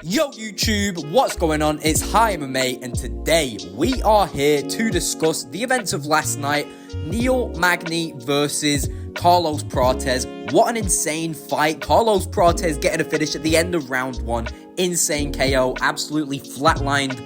Yo YouTube, what's going on? It's HIGHMMA and today we are here to discuss the events of last night. Magny versus Carlos Prates. What an insane fight. Carlos Prates getting a finish at the end of round 1. Insane KO, absolutely flatlined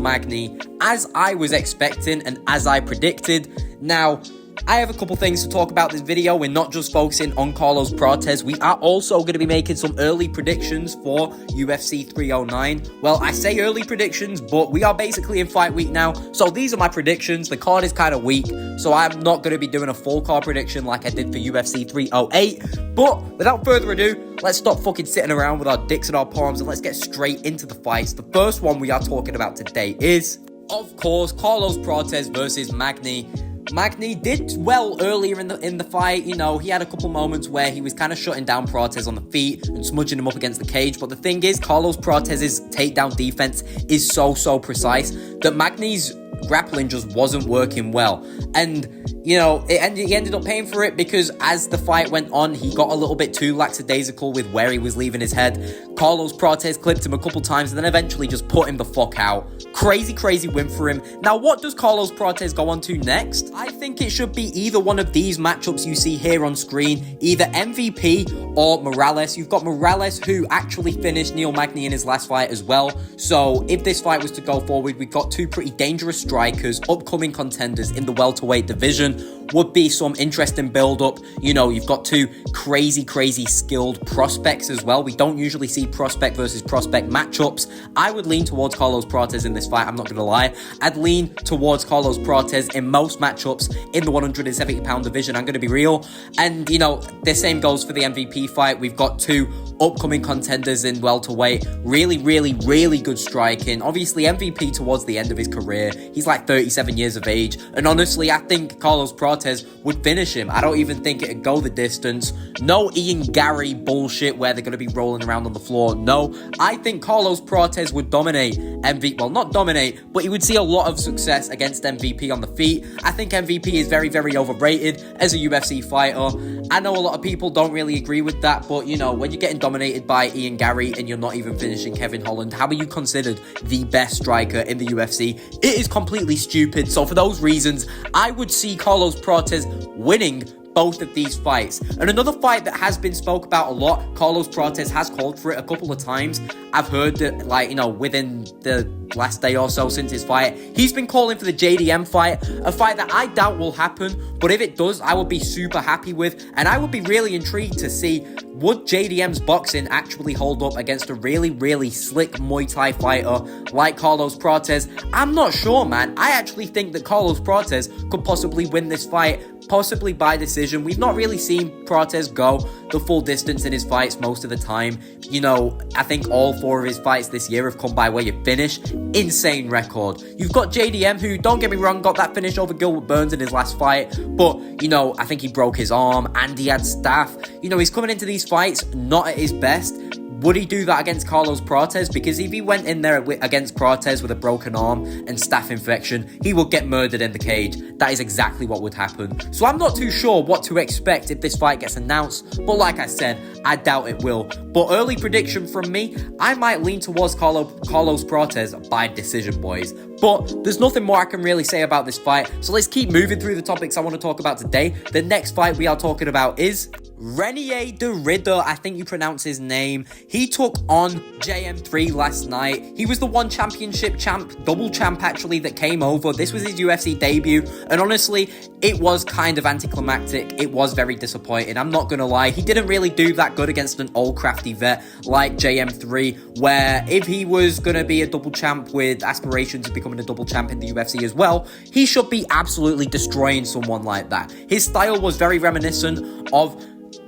Magny as I was expecting and as I predicted. Now, I have a couple things to talk about this video. We're not just focusing on Carlos Prates. We are also going to be making some early predictions for UFC 309. Well, I say early predictions, but we are basically in fight week now. So these are my predictions. The card is kind of weak, so I'm not going to be doing a full card prediction like I did for UFC 308. But without further ado, let's stop fucking sitting around with our dicks in our palms and let's get straight into the fights. The first one we are talking about today is, of course, Carlos Prates versus Magny. Magny did well earlier in the fight. You know, he had a couple moments where he was kind of shutting down Prates on the feet and smudging him up against the cage. But the thing is, Carlos Prates' takedown defense is so precise that Magny's grappling just wasn't working well. And, you know, he ended up paying for it because as the fight went on, he got a little bit too lackadaisical with where he was leaving his head. Carlos Prates clipped him a couple times and then eventually just put him the fuck out. Crazy win for him. Now, what does Carlos Prates go on to next? I think it should be either one of these matchups you see here on screen, either MVP or Morales. You've got Morales, who actually finished Magny in his last fight as well. So if this fight was to go forward, we've got two pretty dangerous strikers, upcoming contenders in the welterweight division. Would be some interesting build-up. You know, you've got two crazy skilled prospects as well. We don't usually see prospect versus prospect matchups. I would lean towards Carlos Prates in this fight, I'm not going to lie. I'd lean towards Carlos Prates in most matchups in the 170-pound division, I'm going to be real. And, you know, the same goes for the MVP fight. We've got two upcoming contenders in welterweight. Really good striking. Obviously, MVP towards the end of his career. He's like 37 years of age. And honestly, I think Carlos Prates would finish him. I don't even think it'd go the distance. No Ian Gary bullshit where they're going to be rolling around on the floor. No, I think Carlos Prates would dominate MVP. Well, not dominate, but he would see a lot of success against MVP on the feet. I think MVP is very overrated as a UFC fighter. I know a lot of people don't really agree with that, but you know, when you're getting dominated by Ian Gary and you're not even finishing Kevin Holland, how are you considered the best striker in the UFC? It is completely stupid. So for those reasons, I would see Carlos Prates winning both of these fights. And another fight that has been spoke about a lot, Carlos Prates has called for it a couple of times. I've heard that, like, you know, within the last day or so since his fight, he's been calling for the JDM fight, a fight that I doubt will happen, but if it does, I would be super happy with, and I would be really intrigued to see, would JDM's boxing actually hold up against a really slick Muay Thai fighter like Carlos Prates? I'm not sure, man. I actually think that Carlos Prates could possibly win this fight, possibly by decision. We've not really seen Prates go the full distance in his fights most of the time. You know, I think all 4 of his fights this year have come by way of finish. Insane record. You've got JDM, who, don't get me wrong, got that finish over Gilbert Burns in his last fight, but, you know, I think he broke his arm and he had staph. You know, he's coming into these fights not at his best. Would he do that against Carlos Prates? Because if he went in there against Prates with a broken arm and staph infection, he would get murdered in the cage. That is exactly what would happen. So I'm not too sure what to expect if this fight gets announced, but like I said, I doubt it will. But early prediction from me, I might lean towards Carlos Prates by decision, boys. But there's nothing more I can really say about this fight, so let's keep moving through the topics I want to talk about today. The next fight we are talking about is Rener de Ridder, I think you pronounce his name. He took on JM3 last night. He was the one championship champ, double champ actually, that came over. This was his UFC debut, and honestly, it was kind of anticlimactic. It was very disappointing, I'm not gonna lie. He didn't really do that good against an old crafty vet like JM3, where if he was gonna be a double champ with aspirations of becoming a double champ in the UFC as well, he should be absolutely destroying someone like that. His style was very reminiscent of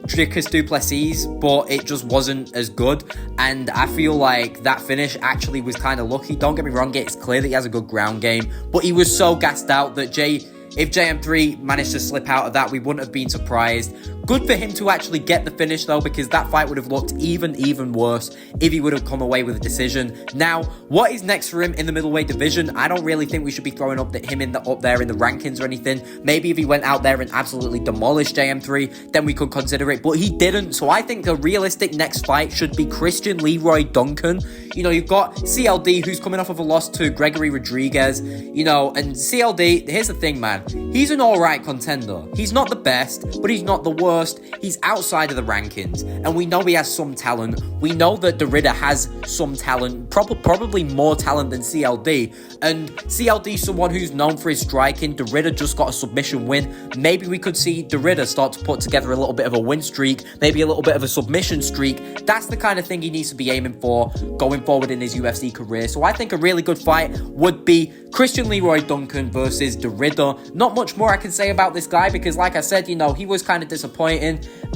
Dricus du Plessis, but it just wasn't as good, and I feel like that finish actually was kind of lucky. Don't get me wrong, it's clear that he has a good ground game, but he was so gassed out that if JM3 managed to slip out of that, we wouldn't have been surprised. Good for him to actually get the finish, though, because that fight would have looked even worse if he would have come away with a decision. Now, what is next for him in the middleweight division? I don't really think we should be throwing up there in the rankings or anything. Maybe if he went out there and absolutely demolished JM3, then we could consider it, but he didn't. So I think a realistic next fight should be Christian Leroy Duncan. You know, you've got CLD, who's coming off of a loss to Gregory Rodriguez, you know, and CLD, here's the thing, man. He's an alright contender. He's not the best, but he's not the worst. He's outside of the rankings, and we know he has some talent. We know that de Ridder has some talent, probably more talent than CLD, and CLD is someone who's known for his striking. De Ridder just got a submission win. Maybe we could see de Ridder start to put together a little bit of a win streak, maybe a little bit of a submission streak. That's the kind of thing he needs to be aiming for going forward in his UFC career. So I think a really good fight would be Christian Leroy Duncan versus de Ridder. Not much more I can say about this guy because, like I said, you know, he was kind of disappointing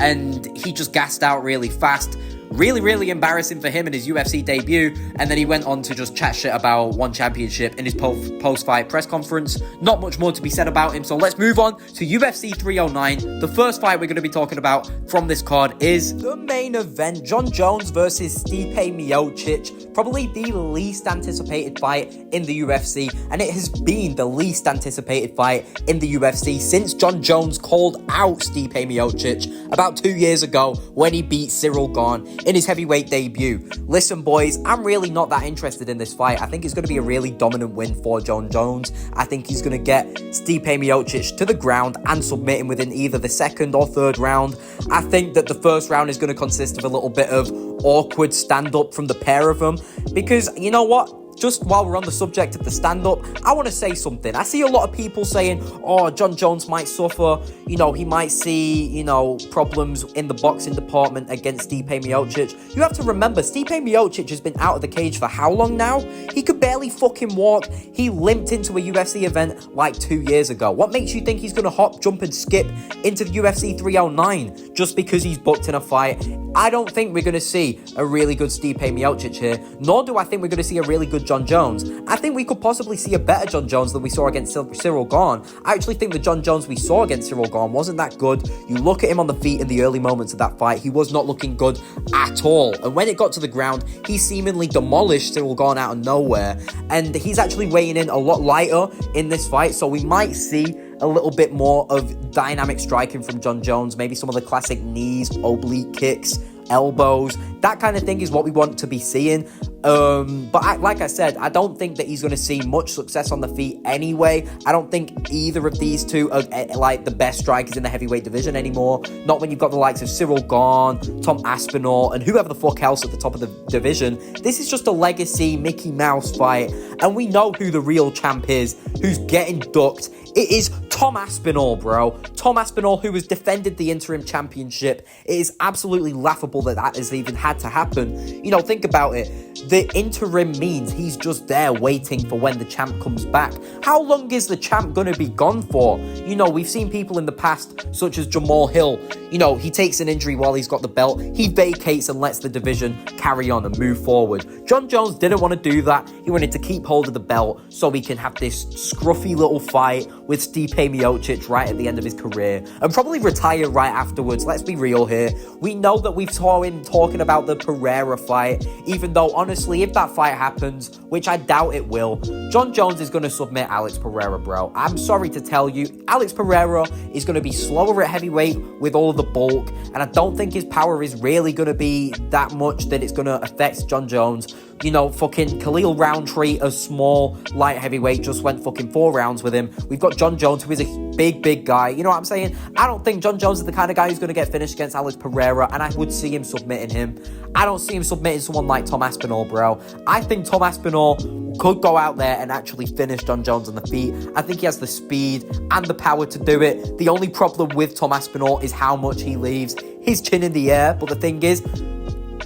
and he just gassed out really fast. Really embarrassing for him in his UFC debut, and then he went on to just chat shit about one championship in his post-fight press conference. Not much more to be said about him, so let's move on to UFC 309. The first fight we're going to be talking about from this card is the main event, Jon Jones versus Stipe Miocic. Probably the least anticipated fight in the UFC, and it has been the least anticipated fight in the UFC since Jon Jones called out Stipe Miocic about 2 years ago when he beat Cyril Gane in his heavyweight debut. Listen, boys, I'm really not that interested in this fight. I think it's going to be a really dominant win for Jon Jones. I think he's going to get Stipe Miocic to the ground and submit him within either the second or third round. I think that the first round is going to consist of a little bit of awkward stand-up from the pair of them, because you know what? Just while we're on the subject of the stand-up, I want to say something. I see a lot of people saying, oh, Jon Jones might suffer, you know, he might see, you know, problems in the boxing department against Stipe Miocic. You have to remember, Stipe Miocic has been out of the cage for how long now? He could barely fucking walk. He limped into a UFC event like 2 years ago. What makes you think he's going to hop, jump, and skip into the UFC 309 just because he's booked in a fight? I don't think we're going to see a really good Stipe Miocic here, nor do I think we're going to see a really good Jon Jones. I think we could possibly see a better Jon Jones than we saw against Cyril Gane. I actually think the Jon Jones we saw against Cyril Gane wasn't that good. You look at him on the feet in the early moments of that fight, he was not looking good at all. And when it got to the ground, he seemingly demolished Cyril Gane out of nowhere. And he's actually weighing in a lot lighter in this fight, so we might see a little bit more of dynamic striking from Jon Jones, maybe some of the classic knees, oblique kicks, elbows, that kind of thing is what we want to be seeing. But like I said, I don't think that he's going to see much success on the feet anyway. I don't think either of these two are like the best strikers in the heavyweight division anymore. Not when you've got the likes of Cyril Gane, Tom Aspinall, and whoever the fuck else at the top of the division. This is just a legacy Mickey Mouse fight, and we know who the real champ is, who's getting ducked. It is Tom Aspinall, bro. Tom Aspinall, who has defended the interim championship. It is absolutely laughable that that has even had to happen. You know, think about it. The interim means he's just there waiting for when the champ comes back. How long is the champ going to be gone for? You know, we've seen people in the past, such as Jamal Hill. You know, he takes an injury while he's got the belt. He vacates and lets the division carry on and move forward. Jon Jones didn't want to do that. He wanted to keep hold of the belt so he can have this scruffy little fight with Stipe Miocic right at the end of his career and probably retire right afterwards. Let's be real here. We know that we've saw him talking about the Pereira fight, even though honestly, if that fight happens, which I doubt it will, Jon Jones is going to submit Alex Pereira, bro. I'm sorry to tell you, Alex Pereira is going to be slower at heavyweight with all of the bulk, and I don't think his power is really going to be that much that it's going to affect Jon Jones. You know, fucking Khalil Roundtree, a small light heavyweight, just went fucking 4 rounds with him. We've got Jon Jones, who is a big guy. You know what I'm saying? I don't think Jon Jones is the kind of guy who's going to get finished against Alex Pereira, and I would see him submitting him. I don't see him submitting someone like Tom Aspinall, bro. I think Tom Aspinall could go out there and actually finish Jon Jones on the feet. I think he has the speed and the power to do it. The only problem with Tom Aspinall is how much he leaves his chin in the air. But the thing is,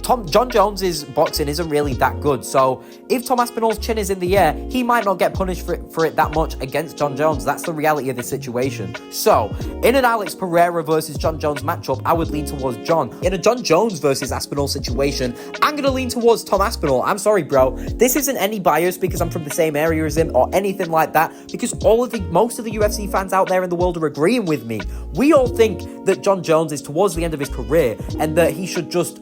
Jon Jones's boxing isn't really that good, so if Tom Aspinall's chin is in the air, he might not get punished for it that much against Jon Jones. That's the reality of this situation. So, in an Alex Pereira versus Jon Jones matchup, I would lean towards Jon. In a Jon Jones versus Aspinall situation, I'm going to lean towards Tom Aspinall. I'm sorry, bro. This isn't any bias because I'm from the same area as him or anything like that, because most of the UFC fans out there in the world are agreeing with me. We all think that Jon Jones is towards the end of his career and that he should just,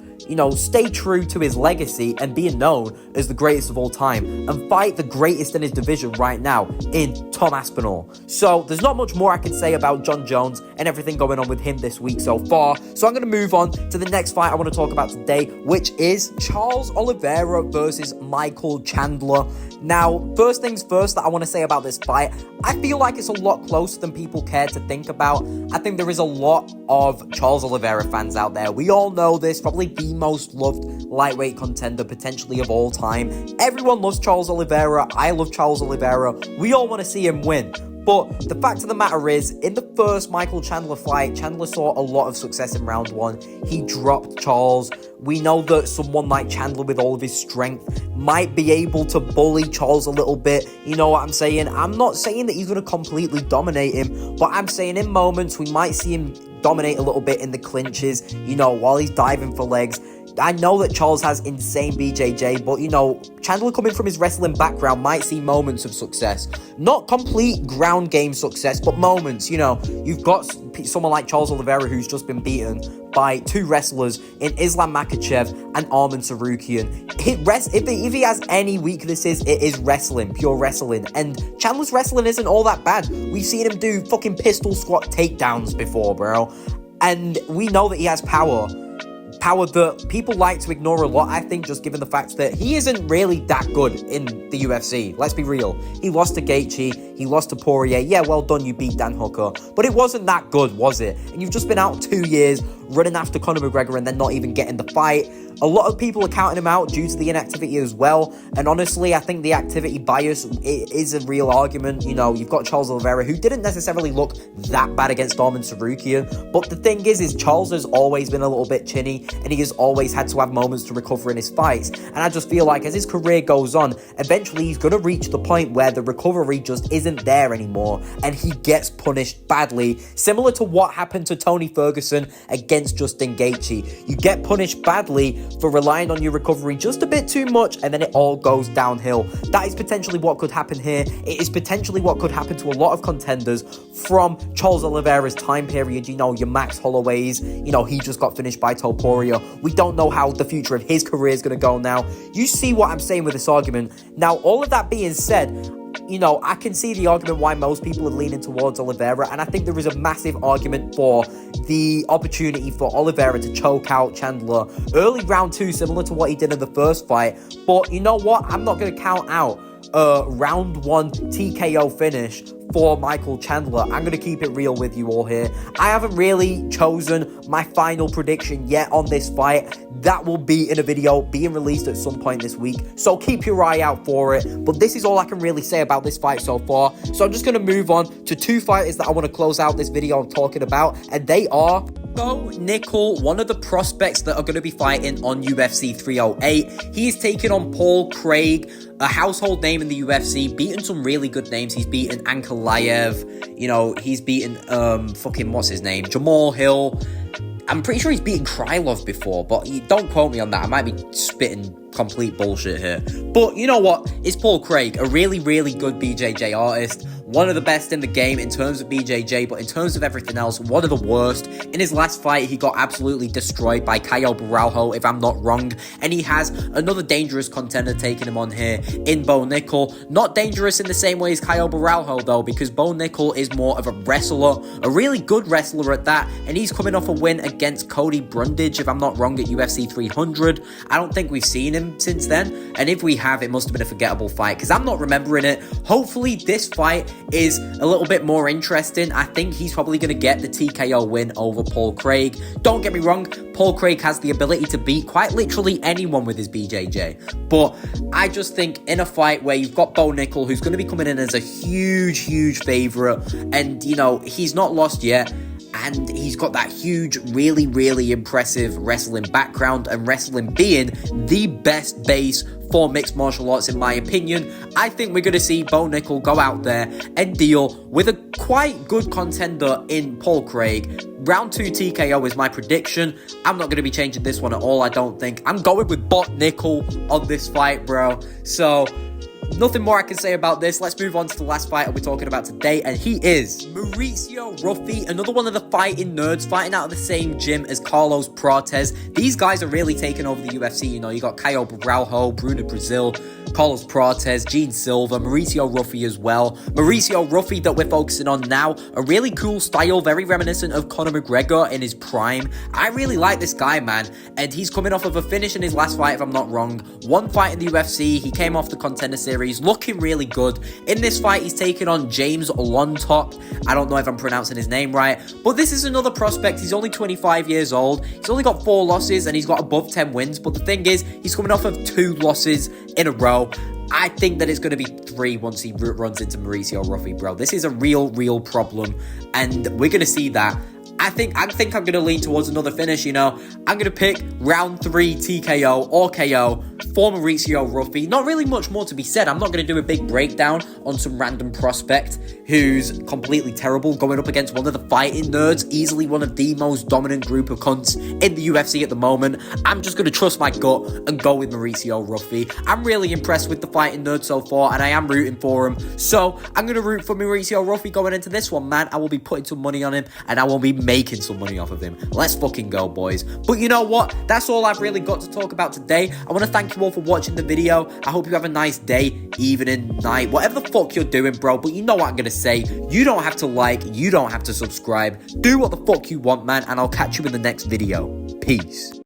stay true to his legacy and being known as the greatest of all time and fight the greatest in his division right now in Tom Aspinall. So there's not much more I can say about Jon Jones and everything going on with him this week so far. So I'm going to move on to the next fight I want to talk about today, which is Charles Oliveira versus Michael Chandler. Now, first things first that I want to say about this fight, I feel like it's a lot closer than people care to think about. I think there is a lot of Charles Oliveira fans out there. We all know this, probably the most loved lightweight contender potentially of all time. Everyone loves Charles Oliveira. I love Charles Oliveira. We all want to see him win. But the fact of the matter is, in the first Michael Chandler fight, Chandler saw a lot of success in round one. He dropped Charles. We know that someone like Chandler with all of his strength might be able to bully Charles a little bit. You know what I'm saying? I'm not saying that he's going to completely dominate him, but I'm saying in moments we might see him dominate a little bit in the clinches, while he's diving for legs. I know that Charles has insane BJJ, but, Chandler coming from his wrestling background might see moments of success. Not complete ground game success, but moments, You've got someone like Charles Oliveira who's just been beaten by two wrestlers in Islam Makhachev and Arman Tsarukyan. If he has any weaknesses, it is wrestling, pure wrestling. And Chandler's wrestling isn't all that bad. We've seen him do fucking pistol squat takedowns before, bro. And we know that he has power that people like to ignore a lot, I think, just given the fact that he isn't really that good in the UFC. Let's be real. He lost to Gaethje, he lost to Poirier. Yeah, well done, you beat Dan Hooker. But it wasn't that good, was it? And you've just been out 2 years running after Conor McGregor and then not even getting the fight. A lot of people are counting him out due to the inactivity as well. And honestly, I think the activity bias is a real argument. You've got Charles Oliveira, who didn't necessarily look that bad against Arman Tsarukyan. But the thing is Charles has always been a little bit chinny, and he has always had to have moments to recover in his fights. And I just feel like as his career goes on, eventually he's going to reach the point where the recovery just isn't there anymore, and he gets punished badly, similar to what happened to Tony Ferguson against Justin Gaethje. You get punished badly for relying on your recovery just a bit too much, and then it all goes downhill. That is potentially what could happen here. It is potentially what could happen to a lot of contenders from Charles Oliveira's time period. Your Max Holloways, he just got finished by Topuria. We don't know how the future of his career is going to go now. You see what I'm saying with this argument. Now, all of that being said, I can see the argument why most people are leaning towards Oliveira, and I think there is a massive argument for the opportunity for Oliveira to choke out Chandler early round 2, similar to what he did in the first fight. But you know what? I'm not going to count out a round 1 TKO finish for Michael Chandler. I'm going to keep it real with you all here. I haven't really chosen my final prediction yet on this fight. That will be in a video being released at some point this week, so keep your eye out for it. But this is all I can really say about this fight so far. So I'm just going to move on to two fighters that I want to close out this video I'm talking about, and they are Bo Nickal, one of the prospects that are going to be fighting on UFC 308. He is taking on Paul Craig, a household name in the UFC, beaten some really good names. He's beaten Ankalaev, he's beaten, what's his name? Jamal Hill. I'm pretty sure he's beaten Krylov before, but don't quote me on that. I might be spitting complete bullshit here. But you know what? It's Paul Craig, a really, really good BJJ artist. One of the best in the game in terms of BJJ, but in terms of everything else, one of the worst. In his last fight, he got absolutely destroyed by Caio Borralho, if I'm not wrong. And he has another dangerous contender taking him on here in Bo Nickal. Not dangerous in the same way as Caio Borralho, though, because Bo Nickal is more of a wrestler, a really good wrestler at that. And he's coming off a win against Cody Brundage, if I'm not wrong, at UFC 300. I don't think we've seen him since then. And if we have, it must have been a forgettable fight, because I'm not remembering it. Hopefully, this fight is a little bit more interesting. I think he's probably going to get the TKO win over Paul Craig. Don't get me wrong, Paul Craig has the ability to beat quite literally anyone with his BJJ. But I just think in a fight where you've got Bo Nickal, who's going to be coming in as a huge, huge favourite, and, he's not lost yet, and he's got that huge, really, really impressive wrestling background, and wrestling being the best base for mixed martial arts in my opinion. I think we're going to see Bo Nickel go out there and deal with a quite good contender in Paul Craig. Round 2 TKO is my prediction. I'm not going to be changing this one at all, I don't think. I'm going with Bot Nickel on this fight, bro. So nothing more I can say about this. Let's move on to the last fighter we're talking about today, and he is Mauricio Ruffi, another one of the fighting nerds, fighting out of the same gym as Carlos Prates. These guys are really taking over the UFC, you know. You got Caio Braujo, Bruno Brazil, Carlos Prates, Gene Silva, Mauricio Ruffi as well. Mauricio Ruffi that we're focusing on now, a really cool style, very reminiscent of Conor McGregor in his prime. I really like this guy, man, and he's coming off of a finish in his last fight, if I'm not wrong. One fight in the UFC, he came off the Contender Series, looking really good. In this fight, he's taking on James Lontop. I don't know if I'm pronouncing his name right, but this is another prospect. He's only 25 years old. He's only got 4 losses, and he's got above 10 wins, but the thing is, he's coming off of 2 losses in a row. I think that it's going to be 3 once he runs into Mauricio Ruffi, bro. This is a real problem, and we're going to see that. I think I'm going to lean towards another finish, you know. I'm going to pick round 3 TKO or KO for Mauricio Ruffi. Not really much more to be said. I'm not going to do a big breakdown on some random prospect who's completely terrible going up against one of the fighting nerds, easily one of the most dominant group of cunts in the UFC at the moment. I'm just going to trust my gut and go with Mauricio Ruffi. I'm really impressed with the fighting nerd so far, and I am rooting for him. So I'm going to root for Mauricio Ruffi going into this one, man. I will be putting some money on him, and I will be making some money off of him. Let's fucking go, boys. But you know what? That's all I've really got to talk about today. I want to thank you all for watching the video. I hope you have a nice day, evening, night, whatever the fuck you're doing, bro. But you know what I'm going to say. You don't have to like, you don't have to subscribe. Do what the fuck you want, man, and I'll catch you in the next video. Peace.